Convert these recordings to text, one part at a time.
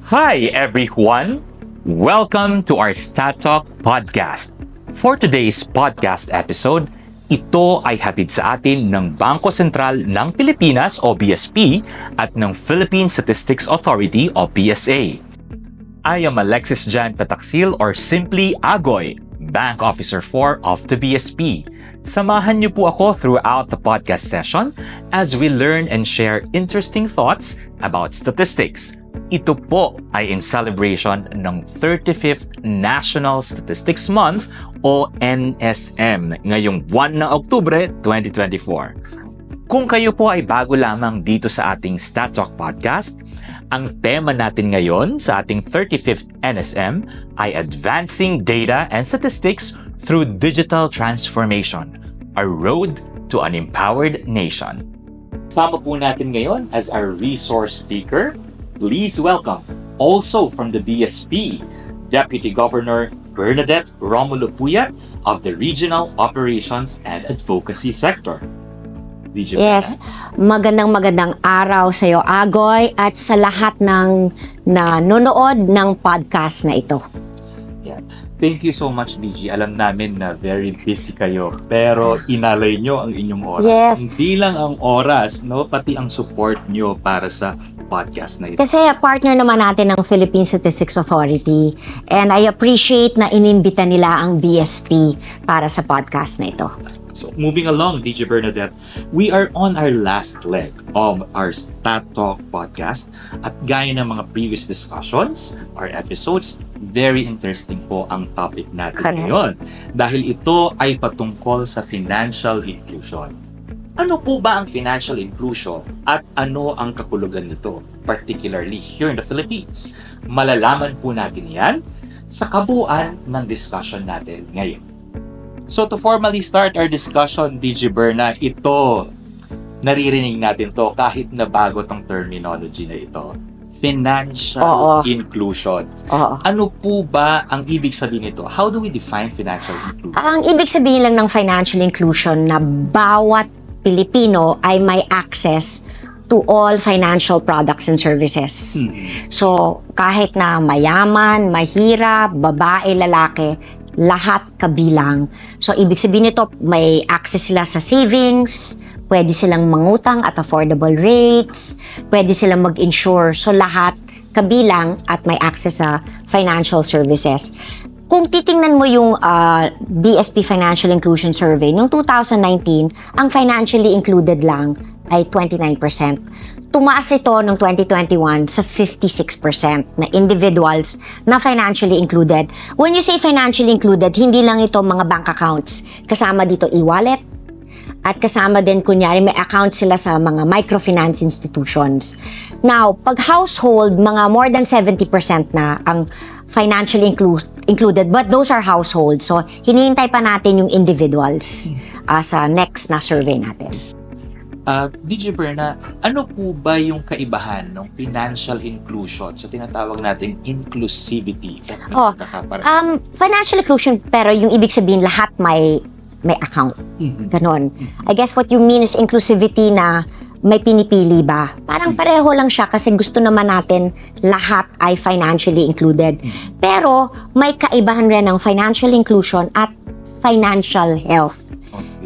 Hi everyone! Welcome to our Stat Talk podcast. For today's podcast episode, ito ay hatid sa atin ng Bangko Sentral ng Pilipinas o BSP at ng Philippine Statistics Authority o PSA. I am Alexis Jan Tataksil or simply Agoy, Bank Officer 4 of the BSP. Samahan niyo po ako throughout the podcast session as we learn and share interesting thoughts about statistics. Ito po ay in celebration ng 35th National Statistics Month o NSM ngayong buwan ng Oktubre 2024. Kung kayo po ay bago lamang dito sa ating Stat Talk podcast, ang tema natin ngayon sa ating 35th NSM ay Advancing Data and Statistics through Digital Transformation, a Road to an Empowered Nation. Sama po natin ngayon as our resource speaker, please welcome, also from the BSP, Deputy Governor Bernadette Romulo Puyat of the Regional Operations and Advocacy Sector. Yes, magandang araw sa iyo, Agoy, at sa lahat ng nanonood ng podcast na ito. Yeah. Thank you so much, DG. Alam namin na very busy kayo, pero inalay nyo ang inyong oras. Yes. Hindi lang ang oras, no, pati ang support nyo para sa podcast na ito. Kasi partner naman natin ng Philippine Statistics Authority, and I appreciate na inimbita nila ang BSP para sa podcast na ito. So, moving along, DJ Bernadette, we are on our last leg of our Stat Talk podcast. At gaya ng mga previous discussions or episodes, very interesting po ang topic natin ngayon. Dahil ito ay patungkol sa financial inclusion. Ano po ba ang financial inclusion at ano ang kakulugan nito, particularly here in the Philippines? Malalaman po natin yan sa kabuuan ng discussion natin ngayon. So to formally start our discussion, DJ Berna, ito, naririnig natin to kahit na bago tong terminology na ito. Financial inclusion. Ano po ba ang ibig sabihin nito? How do we define financial inclusion? Ang ibig sabihin lang ng financial inclusion na bawat Pilipino ay may access to all financial products and services. So kahit na mayaman, mahirap, babae, lalaki, lahat kabilang. So, ibig sabihin nito, may access sila sa savings, pwede silang mangutang at affordable rates, pwede silang mag-insure. So, lahat kabilang at may access sa financial services. Kung titingnan mo yung BSP Financial Inclusion Survey, noong 2019, ang financially included lang ay 29%. Tumaas ito noong 2021 sa 56% na individuals na financially included. When you say financially included, hindi lang ito mga bank accounts. Kasama dito e-wallet at kasama din kunyari may account sila sa mga microfinance institutions. Now, pag household, mga more than 70% na ang financially included, but those are households. So, hinihintay pa natin yung individuals sa next na survey natin. DJ Berna, ano po ba yung kaibahan ng financial inclusion sa tinatawag nating inclusivity? Financial inclusion, pero yung ibig sabihin lahat may account. Ganon. I guess what you mean is inclusivity na may pinipili ba? Parang pareho lang siya kasi gusto naman natin lahat ay financially included. Pero may kaibahan rin ng financial inclusion at financial health.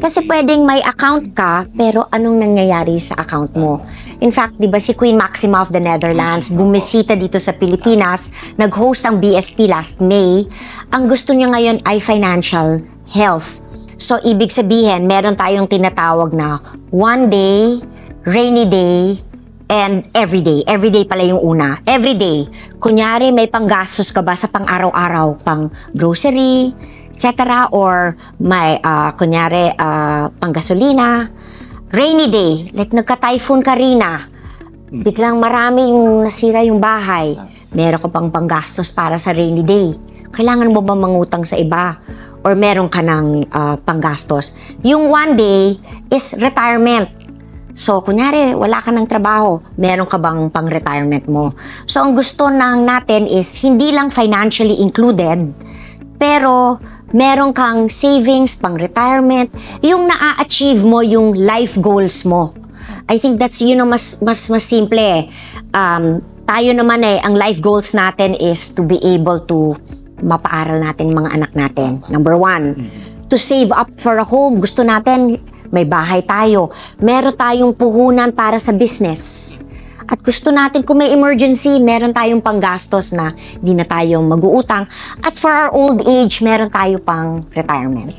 Kasi pwedeng may account ka, pero anong nangyayari sa account mo? In fact, di ba si Queen Maxima of the Netherlands, bumisita dito sa Pilipinas, nag-host ang BSP last May. Ang gusto niya ngayon ay financial health. So, ibig sabihin, meron tayong tinatawag na one day, rainy day, and every day. Every day pala yung una. Every day. Kunyari, may panggastos ka ba sa pang-araw-araw, pang grocery, etc. Or may, kunyari, panggasolina. Rainy day, like nagka-typhoon ka rin biglang maraming nasira yung bahay. Meron ka pang panggastos para sa rainy day. Kailangan mo ba mangutang sa iba? Or meron ka ng panggastos? Yung one day is retirement. So, kunyari, wala ka ng trabaho, meron ka bang pang-retirement mo? So, ang gusto natin is hindi lang financially included, pero meron kang savings, pang-retirement, yung na-achieve mo yung life goals mo. I think that's, mas simple tayo naman ang life goals natin is to be able to mapaaral natin mga anak natin. Number 1, to save up for a home. Gusto natin, may bahay tayo. Meron tayong puhunan para sa business. At gusto natin, kung may emergency, meron tayong panggastos na di na tayong mag-uutang. At for our old age, meron tayo pang retirement.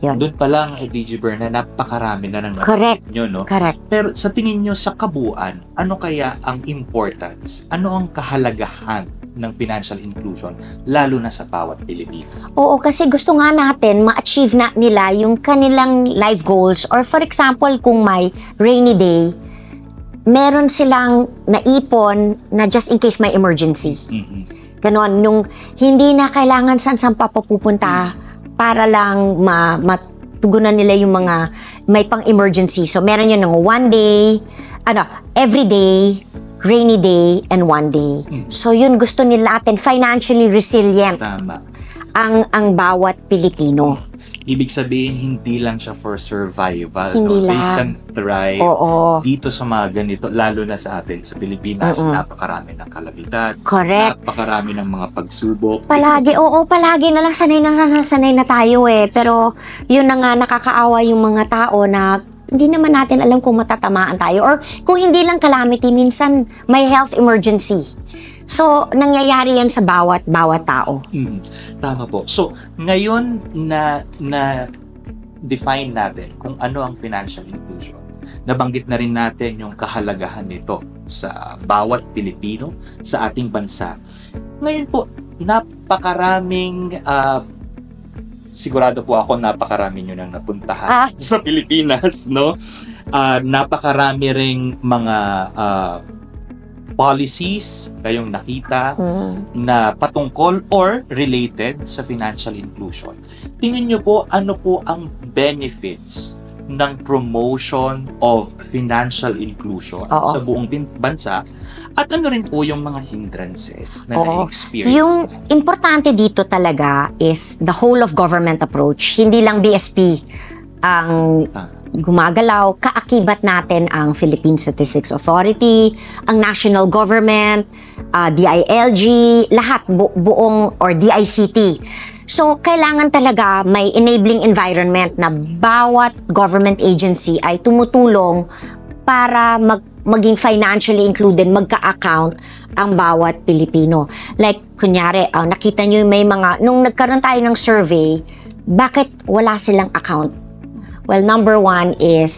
Yun. Doon pa lang, DJ Berna, napakarami na ng Correct. nyo, no? Correct. Pero sa tingin nyo, sa kabuuan, ano kaya ang importance? Ano ang kahalagahan ng financial inclusion, lalo na sa bawat Pilipino? Oo, kasi gusto nga natin ma-achieve na nila yung kanilang life goals. Or for example, kung may rainy day, meron silang naipon na just in case may emergency. Ganon, nung hindi na kailangan saan papupunta para lang matugunan nila yung mga may pang-emergency. So, meron yun ng one day, every day, rainy day, and one day. So, yun gusto nila natin, financially resilient. Tama. Ang bawat Pilipino. Ibig sabihin, hindi lang siya for survival. Hindi no? lang. They can thrive dito sa mga ganito, lalo na sa atin, sa Pilipinas, napakarami ng kalamidad. Correct. Napakarami ng mga pagsubok. Palagi na lang, sanay na tayo Pero yun na nga, nakakaawa yung mga tao na hindi naman natin alam kung matatamaan tayo. Or kung hindi lang calamity, minsan may health emergency. So, nangyayari yan sa bawat tao. Tama po. So, ngayon na define natin kung ano ang financial inclusion, nabanggit na rin natin yung kahalagahan nito sa bawat Pilipino, sa ating bansa. Ngayon po, napakaraming, sigurado po ako napakarami nyo nang napuntahan sa Pilipinas, no? Napakarami ring mga policies kayong nakita na patungkol or related sa financial inclusion. Tingin nyo po, ano po ang benefits ng promotion of financial inclusion sa buong bansa, at ano rin po yung mga hindrances na na-experience? Yung importante dito talaga is the whole of government approach. Hindi lang BSP ang gumagalaw, kaakibat natin ang Philippine Statistics Authority, ang national government, DILG, lahat buong or DICT. So, kailangan talaga may enabling environment na bawat government agency ay tumutulong para maging financially included, magka-account ang bawat Pilipino. Like, kunyari, nakita nyo may mga, nung nagkaroon tayo ng survey, bakit wala silang account? Well, number 1 is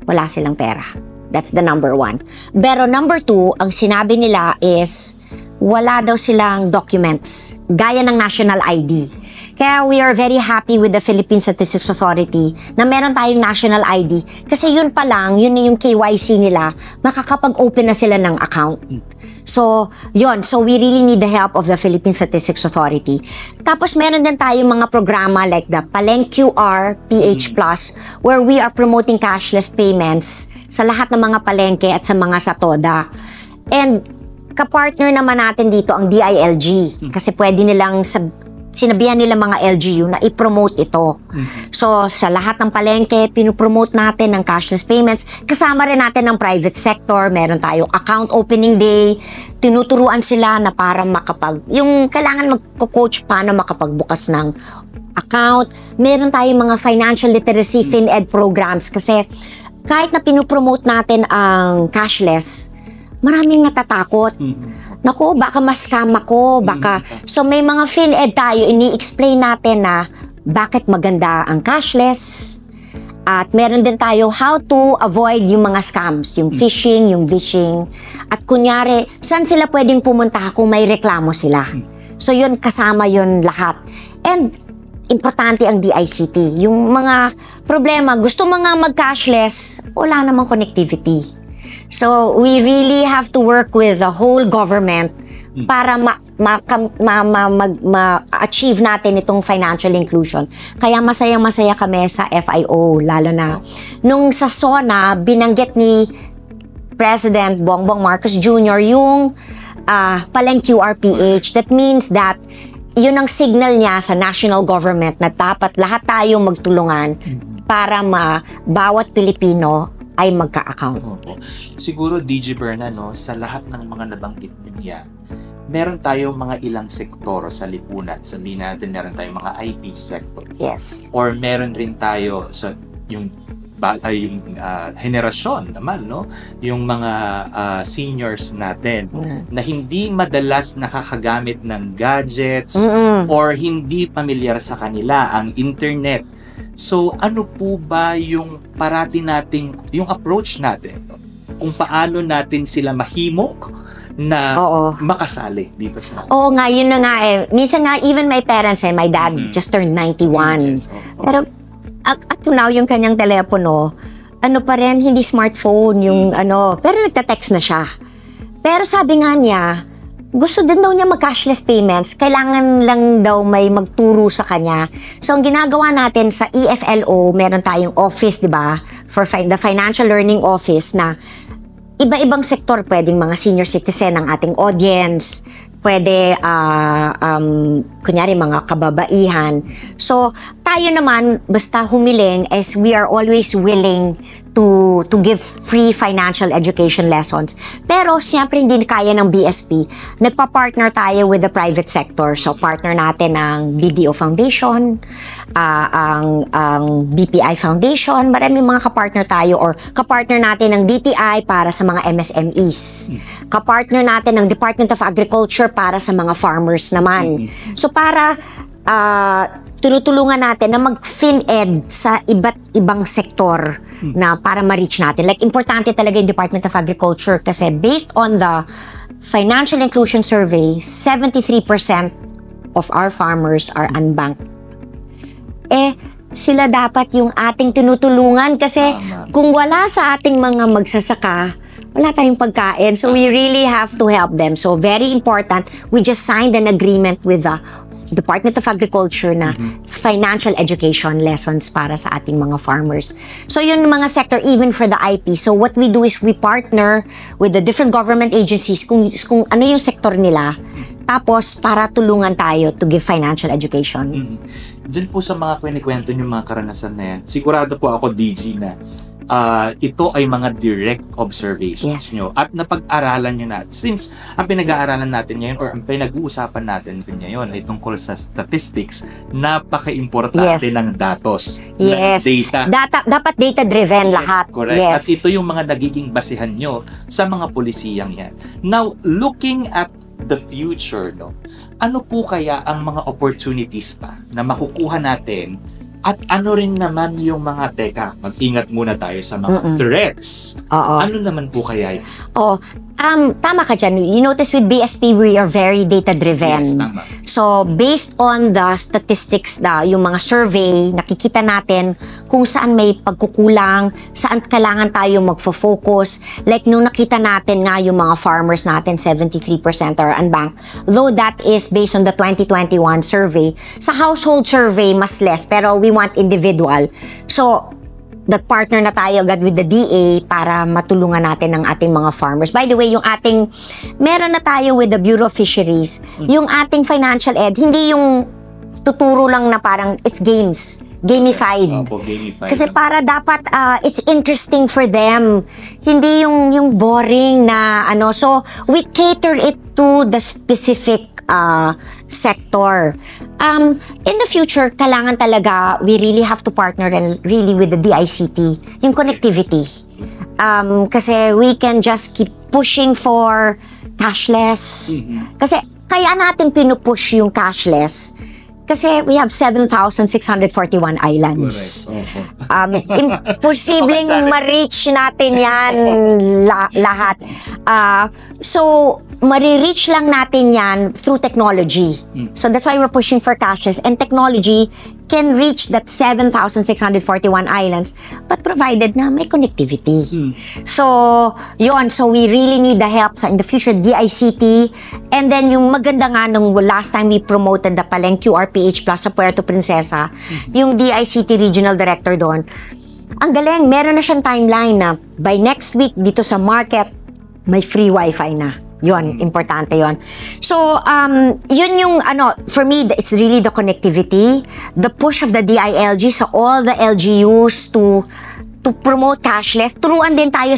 wala silang pera. That's the number 1. Pero number 2, ang sinabi nila is wala daw silang documents, gaya ng national ID. Kaya we are very happy with the Philippine Statistics Authority na meron tayong national ID. Kasi yun pa lang, yun na yung KYC nila, makakapag-open na sila ng account. So, yun. So, we really need the help of the Philippine Statistics Authority. Tapos, meron din tayong mga programa like the Paleng QR PH Plus, where we are promoting cashless payments sa lahat ng mga palengke at sa mga satoda. And, kapartner naman natin dito ang DILG. Kasi pwede nilang sinabihan nila mga LGU na i-promote ito. So, sa lahat ng palengke, pinupromote natin ng cashless payments. Kasama rin natin ng private sector. Meron tayong account opening day. Tinuturuan sila na para yung kailangan magko-coach paano makapagbukas ng account. Meron tayong mga financial literacy, FinEd programs. Kasi kahit na pinupromote natin ang cashless, maraming natatakot. Naku, baka ma-scam ako, baka... So, may mga FinEd tayo, ini-explain natin na bakit maganda ang cashless. At meron din tayo how to avoid yung mga scams, yung phishing, yung vishing. At kunyari, saan sila pwedeng pumunta kung may reklamo sila? So, yun, kasama yun lahat. And, importante ang DICT. Yung mga problema, gusto mga mag-cashless, wala namang connectivity. So, we really have to work with the whole government para ma-achieve natin itong financial inclusion. Kaya masayang-masaya kami sa FIO, lalo na nung sa SONA, binanggit ni President Bongbong Marcos Jr. yung Paleng QR PH. That means that yun ang signal niya sa national government na dapat lahat tayong magtulungan para bawat Pilipino ay magka-account. Opo. Siguro, DJ Berna, no, sa lahat ng mga nabanggit niya, meron tayong mga ilang sektor sa lipunan. Sabihin natin, meron tayong mga IP sector. Yes. Or meron rin tayo sa yung henerasyon naman, no? Yung mga seniors natin na hindi madalas nakakagamit ng gadgets or hindi pamilyar sa kanila ang internet. So, ano po ba yung yung approach natin? Kung paano natin sila mahimok na makasali dito sa... Oo nga, yun na nga eh. Minsan nga, even my parents my dad just turned 91. Yes, Pero, up to now, yung kanyang telepono, ano pa rin, hindi smartphone, yung pero nagta-text na siya. Pero sabi nga niya, gusto din daw niya mag-cashless payments, kailangan lang daw may magturo sa kanya. So, ang ginagawa natin sa EFLO, meron tayong office, di ba? For the Financial Learning Office na iba-ibang sektor, pwedeng mga senior citizen ang ating audience, pwede, kunyari, mga kababaihan. So, tayo naman, basta humiling, as we are always willing to give free financial education lessons. Pero, siyempre, hindi kaya ng BSP. Nagpa-partner tayo with the private sector. So, partner natin ang BDO Foundation, ang BPI Foundation, maraming mga kapartner tayo, or kapartner natin ng DTI para sa mga MSMEs. Kapartner natin ng Department of Agriculture para sa mga farmers naman. So, para tinutulungan natin na mag-fin-ed sa iba't ibang sektor na para ma-reach natin. Like, importante talaga yung Department of Agriculture kasi based on the Financial Inclusion Survey, 73% of our farmers are unbanked. Sila dapat yung ating tinutulungan kasi kung wala sa ating mga magsasaka, wala tayong pagkain. So, we really have to help them. So, very important, we just signed an agreement with the Department of Agriculture na financial education lessons para sa ating mga farmers. So, yun mga sector, even for the IP. So, what we do is we partner with the different government agencies kung ano yung sektor nila. Tapos, para tulungan tayo to give financial education. Diyan po sa mga kwento yung mga karanasan na yan, sigurado po ako, DG, na ito ay mga direct observations nyo at napag-aralan nyo na. Since ang pinag-aaralan natin ngayon or ang pinag-uusapan natin ngayon ay tungkol sa statistics, napaka-importante ng datos, ng data. Dapat data-driven lahat. Correct. At ito yung mga nagiging basihan nyo sa mga polisiyang yan. Now, looking at the future, no, ano po kaya ang mga opportunities pa na makukuha natin? At ano rin naman yung mga, mag-ingat muna tayo sa mga threats. Ano naman po kaya yun? Tama ka dyan. You notice with BSP, we are very data-driven. Yes, tama. So, based on the statistics, yung mga survey, nakikita natin kung saan may pagkukulang, saan kailangan tayo magfo-focus. Like, nung nakita natin nga yung mga farmers natin, 73% are unbanked. Though that is based on the 2021 survey. Sa household survey, mas less. Pero we want individual. So, nag-partner na tayo agad with the DA para matulungan natin ang ating mga farmers. By the way, meron na tayo with the Bureau of Fisheries. Yung ating financial ed, hindi yung tuturo lang na parang it's games. Gamified. Gamified. Kasi para dapat it's interesting for them. Hindi yung boring na So, we cater it to the specific sector. In the future, kailangan talaga, we really have to partner and really with the DICT, yung connectivity. Kasi we can just keep pushing for cashless. Kasi kaya natin pinupush yung cashless. Kasi we have 7,641 islands. Imposibleng ma-reach natin yan lahat. So, ma-reach lang natin yan through technology. So, that's why we're pushing for cashless. And technology can reach that 7,641 islands, but provided na may connectivity. So, yun. So, we really need the help in the future, DICT. And then, yung maganda nga nung last time we promoted the Paleng QRPH Plus sa Puerto Princesa, yung DICT Regional Director doon, ang galing, meron na siyang timeline na by next week dito sa market, may free wifi na. Yun, importante yun. So, yun yung, for me, it's really the connectivity, the push of the DILG, so all the LGUs to to promote cashless, tulungan tayo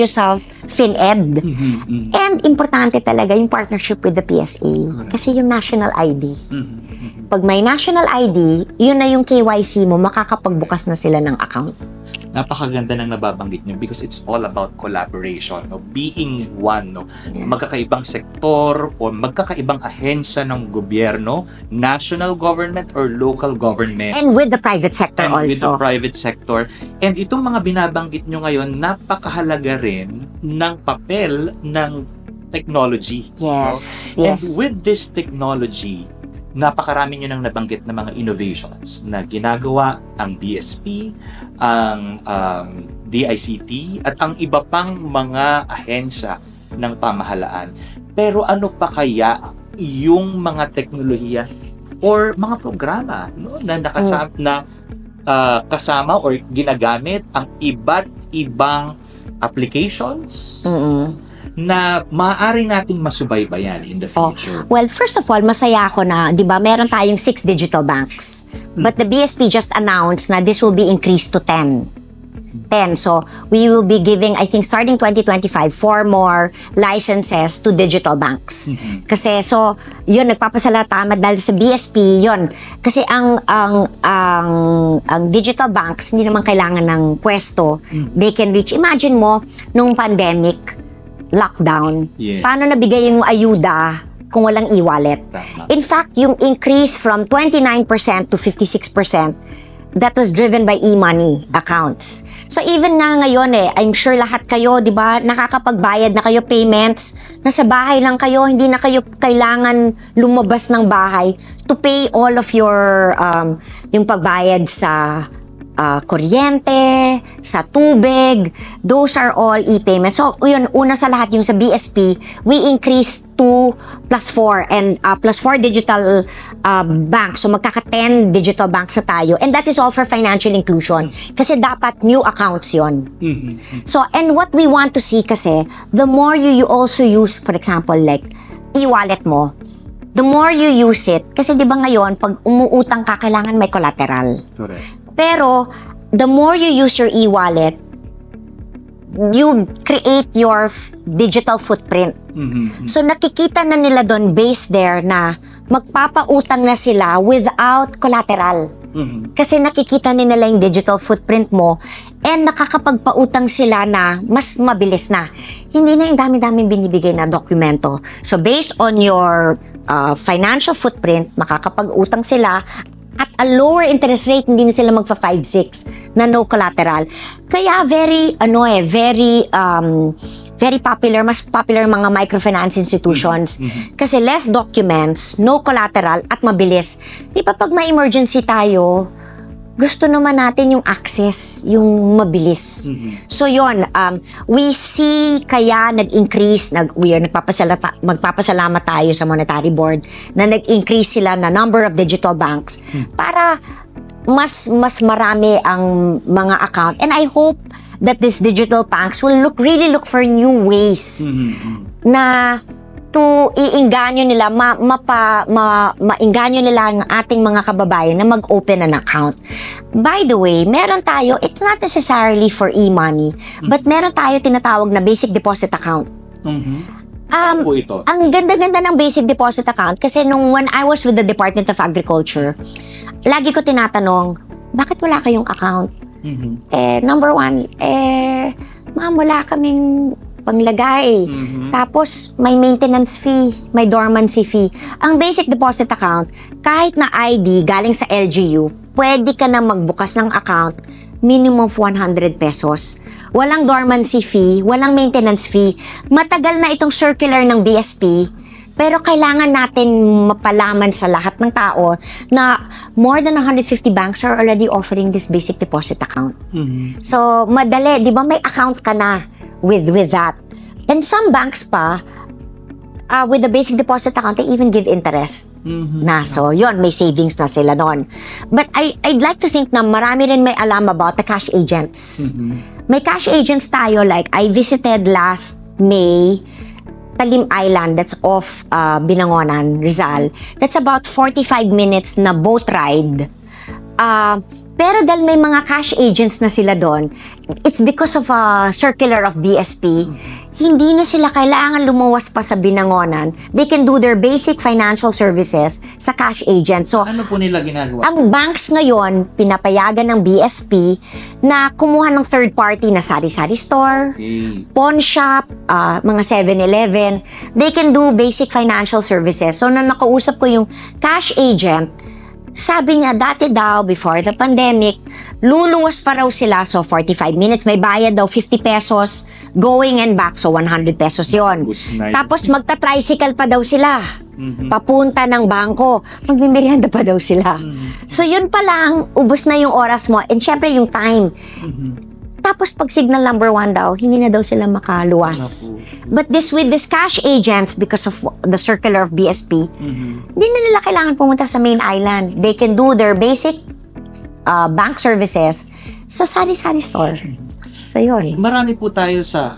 sa FinEd. And importante talaga yung partnership with the PSA. Kasi yung national ID. Pag may national ID, yun na yung KYC mo, makakapagbukas na sila ng account. Napakaganda ng nababanggit niyo because it's all about collaboration, no? Being one, no? Magkakaibang sektor o magkakaibang ahensya ng gobyerno, national government or local government. And with the private sector And also. with the private sector. And itong mga binabanggit nyo ngayon, napakahalaga rin ng papel ng technology. Yes, no? yes. And with this technology, napakarami nyo nang nabanggit na mga innovations na ginagawa ang BSP, ang DICT, at ang iba pang mga ahensya ng pamahalaan. Pero ano pa kaya yung mga teknolohiya or mga programa, no, na kasama or ginagamit ang iba't ibang applications na maaari nating masubaybayan in the future? Well, first of all, masaya ako na, di ba, meron tayong 6 digital banks. But the BSP just announced na this will be increased to 10. So, we will be giving, I think, starting 2025, 4 more licenses to digital banks. Kasi, so, yun, nagpapasalamat dahil sa BSP, yun. Kasi ang digital banks, hindi naman kailangan ng pwesto. They can reach, imagine mo, nung pandemic, lockdown, paano nabigay yung ayuda kung walang e-wallet? In fact, yung increase from 29% to 56%, that was driven by e-money accounts. So even nga ngayon I'm sure lahat kayo, di ba, nakakapagbayad na kayo payments, nasa bahay lang kayo, hindi na kayo kailangan lumabas ng bahay to pay all of your, yung pagbayad sa kuryente, sa tubig, those are all e-payments. So, yun, una sa lahat, yung sa BSP, we increased to +4 and +4 digital banks. So, magkaka-10 digital banks na tayo. And that is all for financial inclusion. Kasi dapat new accounts yon. So, and what we want to see kasi, the more you also use, for example, like, e-wallet mo, the more you use it, kasi di ba ngayon, pag umuutang ka, kailangan may collateral. Correct. Pero, the more you use your e-wallet, you create your digital footprint. So, nakikita na nila doon, based there, na magpapautang na sila without collateral. Kasi nakikita nila yung digital footprint mo and nakakapagpautang sila na mas mabilis na. Hindi na yung dami-daming binibigay na dokumento. So, based on your financial footprint, makakapag-utang sila at a lower interest rate, hindi na sila magpa 5-6 na no collateral. Kaya very popular, mas popular mga microfinance institutions. Kasi less documents, no collateral, at mabilis. Di ba pag may emergency tayo, gusto naman natin yung access, yung mabilis. So yon, we see kaya nag-increase, magpapasalamat tayo sa Monetary Board na nag-increase sila na number of digital banks para mas marami ang mga account. And I hope that these digital banks will really look for new ways na to iinganyo nila, mainganyo nila ang ating mga kababayan na mag-open an account. By the way, meron tayo, it's not necessarily for e-money, but meron tayo tinatawag na basic deposit account. Ang ganda-ganda ng basic deposit account kasi when I was with the Department of Agriculture, lagi ko tinatanong, bakit wala kayong account? Number one, ma'am, wala kaming panglagay. Tapos, may maintenance fee, may dormancy fee. Ang basic deposit account, kahit na ID galing sa LGU, pwede ka na magbukas ng account, minimum of 100 pesos. Walang dormancy fee, walang maintenance fee. Matagal na itong circular ng BSP, pero kailangan natin mapalaman sa lahat ng tao na more than 150 banks are already offering this basic deposit account. So, madali, di ba may account ka na with that. And some banks pa, with the basic deposit account, they even give interest na. So, yun, may savings na sila nun. But I'd like to think na marami rin may alam about the cash agents. May cash agents tayo, like I visited last May, Talim Island, that's off Binangonan, Rizal. That's about 45 minutes na boat ride. Pero dahil may mga cash agents na sila doon, it's because of a circular of BSP, hindi na sila kailangan lumuwas pa sa binangonan. They can do their basic financial services sa cash agent. So, Ano po nila ginagawa? ang banks ngayon, pinapayagan ng BSP na kumuha ng third party na sari-sari store, Okay. pawn shop, mga 7-Eleven. They can do basic financial services. So, nung nakausap ko yung cash agent, sabi niya, dati daw, before the pandemic, luluwas pa raw sila. So, 45 minutes, may bayad daw 50 pesos, going and back. So, 100 pesos yon. Tapos, magta-tricycle pa daw sila. Papunta ng bangko. Magmimerienda pa daw sila. So, yun pa lang, ubos na yung oras mo. And syempre, yung time. Tapos, pag signal number 1 daw, hindi na daw sila makaluwas. But with this cash agents, because of the circular of BSP, hindi na nila kailangan pumunta sa main island. They can do their basic bank services sa sari-sari store. So, yun. Marami po tayo sa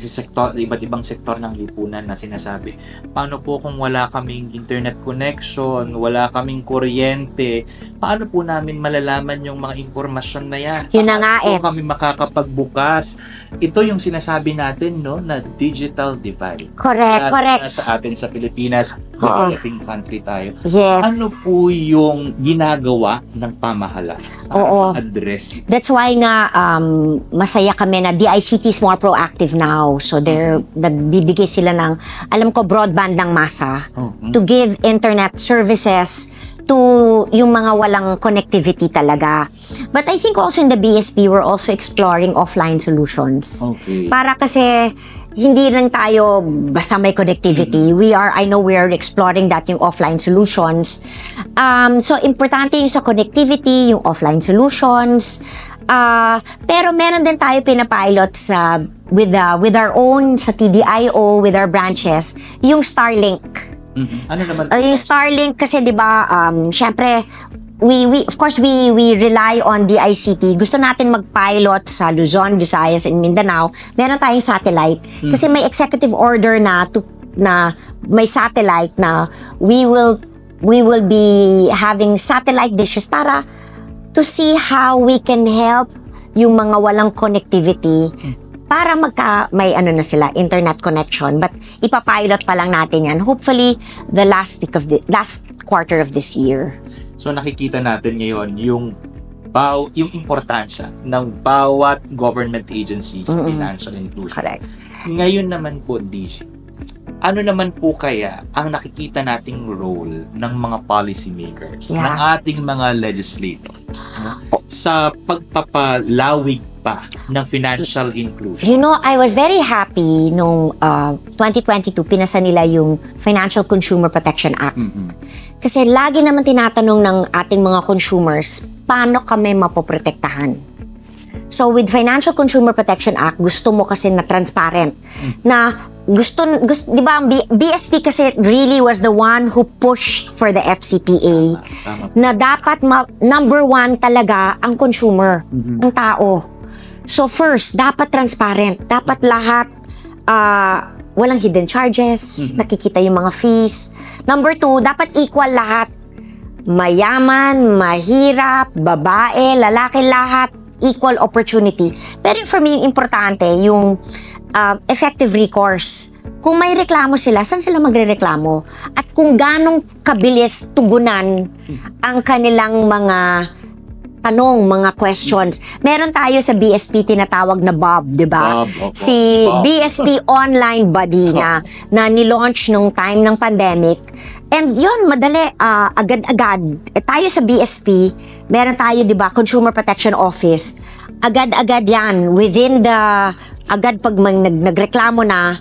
sektor, iba't ibang sektor ng lipunan na sinasabi, paano po kung wala kaming internet connection, wala kaming kuryente, paano po namin malalaman yung mga impormasyon na yan? Yun na nga Paano po kami makakapagbukas? Ito yung sinasabi natin, no, na digital divide. Correct, correct. Sa atin sa Pilipinas, developing country tayo. Yes. Ano po yung ginagawa ng pamahalaan para address? That's why nga masaya kami na DICT is more proactive now. So nagbibigay sila ng, alam ko, broadband ng masa to give internet services to yung mga walang connectivity talaga. But I think also in the BSP, we're also exploring offline solutions. Okay. Para kasi hindi lang tayo basta may connectivity. I know we are exploring that, yung offline solutions. So, importante yung sa connectivity, yung offline solutions. Pero meron din tayo pinapilot with our own, sa TDIO, with our branches, yung Starlink. Ano naman? Yung Starlink kasi 'di ba, syempre of course we rely on DICT. Gusto natin mag-pilot sa Luzon, Visayas, and Mindanao. Meron tayong satellite kasi may executive order na may satellite na we will be having satellite dishes para to see how we can help yung mga walang connectivity para may internet connection. But ipapilot pa lang natin yan. Hopefully, the last quarter of this year. So nakikita natin ngayon yung importansya ng bawat government agencies sa financial inclusion. Correct. Ngayon naman po, Dish, ano naman po kaya ang nakikita nating role ng mga policymakers, ng ating mga legislators, sa pagpapalawig pa ng financial inclusion? You know, I was very happy nung 2022 pinasa nila yung Financial Consumer Protection Act. Kasi lagi naman tinatanong ng ating mga consumers, paano kami mapoprotektahan? So with Financial Consumer Protection Act, gusto mo kasi na transparent. Na gusto, di ba, BSP kasi really was the one who pushed for the FCPA. Na dapat number 1 talaga ang consumer, ang tao. So first, dapat transparent. Dapat lahat walang hidden charges, nakikita yung mga fees. Number 2, dapat equal lahat. Mayaman, mahirap, babae, lalaki, lahat. Equal opportunity. Pero for me, importante yung effective recourse. Kung may reklamo sila, saan sila magrereklamo? At kung ganong kabilis tugunan ang kanilang mga tanong, mga questions. Meron tayo sa BSP tinatawag na Bob, di ba? Si Bob. BSP Online Buddy na nilaunch nung time ng pandemic. And yun, madali, agad-agad. Tayo sa BSP, meron tayo, di ba, Consumer Protection Office. Agad-agad yan. Within agad pag nagreklamo na,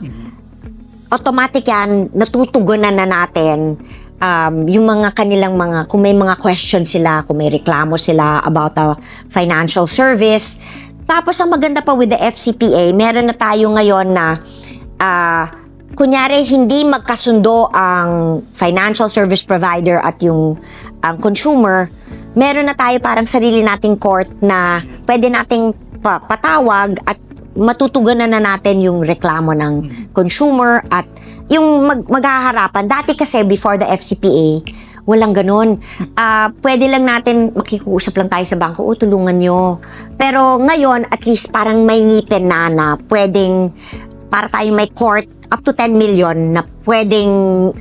automatic yan, natutugunan na natin yung mga kanilang kung may mga questions sila, kung may reklamo sila about a financial service. Tapos ang maganda pa with the FCPA, meron na tayo ngayon na kunyari hindi magkasundo ang financial service provider at ang consumer, meron na tayo parang sarili nating court na pwede nating patawag at matutugunan na natin yung reklamo ng consumer at yung maghaharapan. Dati kasi before the FCPA, Walang ganun. Pwede lang natin, makikusap lang tayo sa bangko, tulungan nyo. Pero ngayon, at least parang may ngipin na pwedeng, para tayo may court, up to 10 million na pwedeng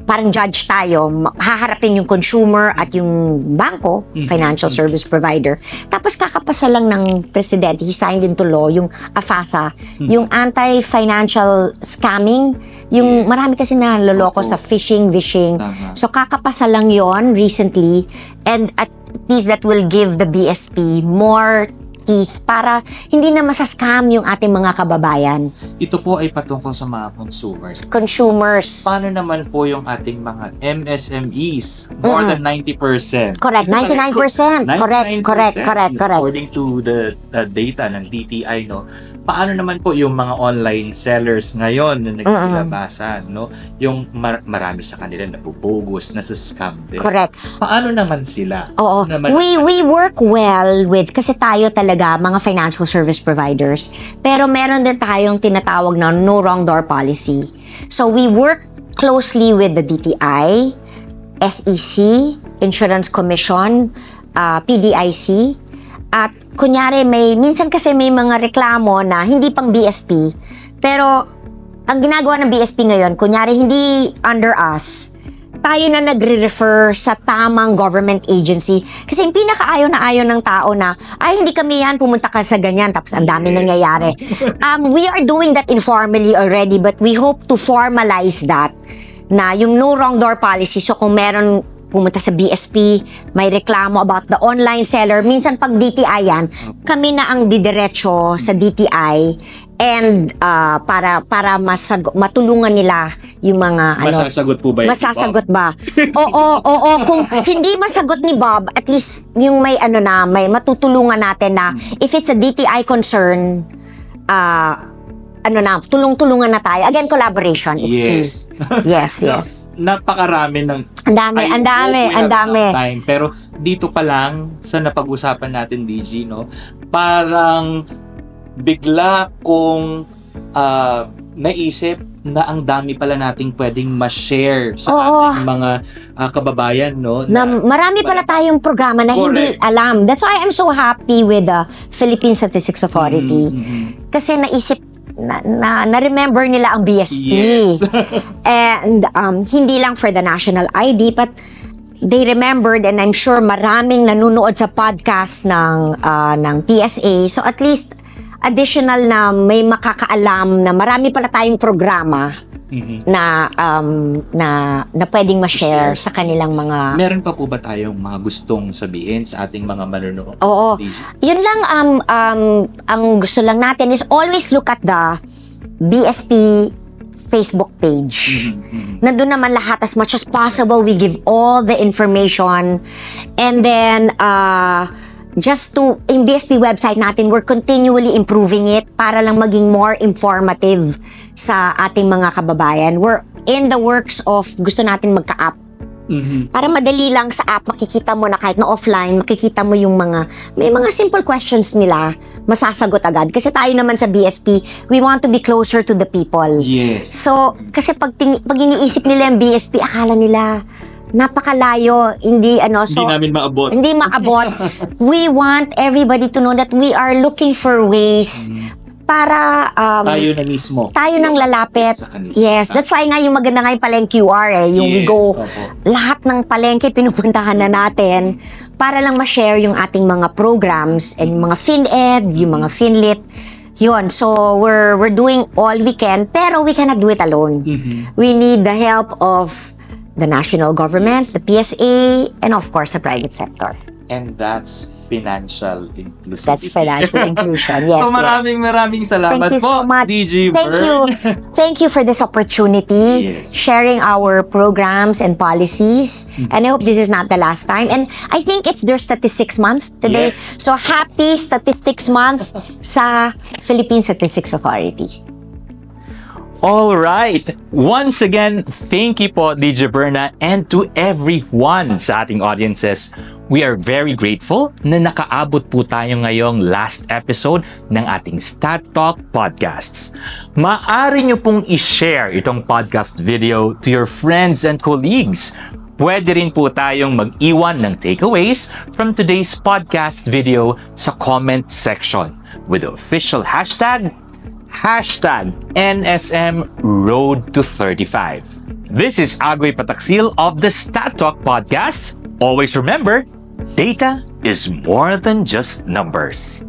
parang judge tayo, haharapin yung consumer at yung bangko, financial service provider. Tapos kakapasa lang ng presidente, he signed into law yung AFASA, yung anti-financial scamming, yung marami kasi na loloko sa phishing. So kakapasa lang yon recently, and at least that will give the BSP more teeth para hindi na masascam yung ating mga kababayan. Ito po ay patungkol sa mga consumers. Paano naman po yung ating mga MSMEs? More than 90%. Correct, 99%. Correct. According to the data ng DTI, no? Paano naman po yung mga online sellers ngayon na nagsilabasan, no? Yung marami sa kanila nabubugos, nasa-scam din. Correct. Paano naman sila? Oo. We work well with, kasi tayo talaga, mga financial service providers, pero meron din tayong tinatawag na no wrong door policy. So we work closely with the DTI, SEC, Insurance Commission, PDIC, at kunyari minsan kasi may mga reklamo na hindi pang BSP, pero ang ginagawa ng BSP ngayon, kunyari hindi under us, tayo na nagre-refer sa tamang government agency. Kasi yung pinakaayaw na ayaw ng tao na, ay hindi kami yan, pumunta ka sa ganyan, tapos ang dami nangyayari. We are doing that informally already, but we hope to formalize that, na yung no wrong door policy. So kung meron pumunta sa BSP, may reklamo about the online seller, minsan pag DTI yan, kami na ang didiretso sa DTI, and para matulungan nila yung mga masasagot po ba yun? Masasagot ba? Oo. Kung hindi masagot ni Bob, at least yung may may matutulungan natin na if it's a DTI concern, tulong-tulungan na tayo. Again, collaboration is key. Yes. Napakarami ng ang dami. Time. Pero dito pa lang sa napag-usapan natin, DG, no? Parang bigla kong naisip na ang dami pala nating pwedeng ma-share sa ating mga kababayan, no? Na marami pala tayong programa na hindi alam. That's why I'm so happy with the Philippine Statistics Authority. Kasi naisip na-remember nila ang BSP. Yes. And hindi lang for the national ID, but they remembered, and I'm sure maraming nanonood sa podcast ng PSA. So at least additional na may makakaalam na marami pala tayong programa na pwedeng ma-share sa kanilang mga... Meron pa po ba tayong mga gustong sabihin sa ating mga manonood? Oo. Yun lang, ang gusto lang natin is always look at the BSP Facebook page. Nandun naman lahat, as much as possible, we give all the information. And then, yung BSP website natin, we're continually improving it para lang maging more informative sa ating mga kababayan. We're in the works of gusto natin magka-app. Para madali lang sa app, makikita mo na kahit na offline, makikita mo yung may mga simple questions nila, masasagot agad. Kasi tayo naman sa BSP, we want to be closer to the people. Yes. So, kasi pag iniisip nila yung BSP, akala nila, napakalayo, hindi namin maabot. Hindi maabot. We want everybody to know that we are looking for ways para tayo na mismo. Tayo nang lalapit. Yes, that's why nga yung maganda nga yung palengke QR yung we go. Lahat ng palengke pinupuntahan na natin para lang ma-share yung ating mga programs and yung mga FinEd, yung mga FinLit. Yun, so we're doing all we can, pero we cannot do it alone. We need the help of the national government, the PSA, and of course, the private sector. And that's financial inclusivity. That's financial inclusion, yes. So maraming salamat Thank you po, so much. DG Thank you. Thank you for this opportunity, sharing our programs and policies. And I hope this is not the last time. And I think it's their Statistics Month today. Yes. So happy Statistics Month sa Philippine Statistics Authority. All right. Once again, thank you po, DJ Berna, and to everyone sa ating audiences. We are very grateful na nakaabot po tayo ngayong last episode ng ating Stat Talk podcasts. Maaari nyo pong i-share itong podcast video to your friends and colleagues. pwede rin po tayong mag-iwan ng takeaways from today's podcast video sa comment section with the official hashtag NSM Road to 35. This is Agoy Pataksil of the Stat Talk Podcast. Always remember, data is more than just numbers.